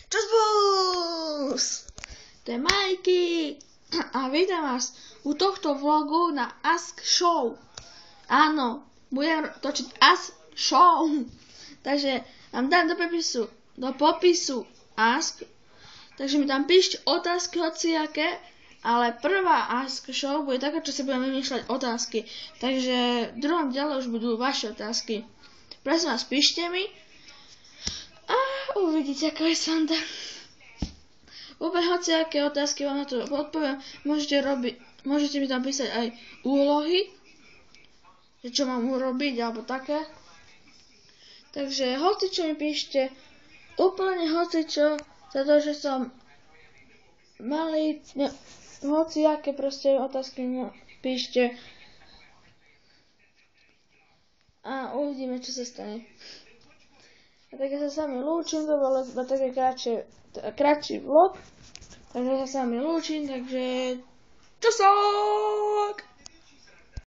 Čusbus! To je Majky a vítam vás u tohto vlogu na Ask Show. Áno, budem točiť Ask Show. Takže vám dám do popisu Ask. Takže mi tam píšte otázky hociaké, ale prvá Ask Show bude taká, čo si budem vymýšľať otázky. Takže v druhom diele už budú vaše otázky. Prosím vás, píšte mi a uvidíte, ako je sranda. Úplne hociaké otázky vám na to odpoviem. Môžete mi tam písať aj úlohy, čo mám urobiť, alebo také. Takže hocičo mi píšte, úplne hocičo, za to, že som malý, hociaké proste otázky mi píšte. A uvidíme, čo sa stane. A tak ja sa s vami lúčim, to bolo také kratší vlog. Takže ja sa s vami lúčim, takže čusok!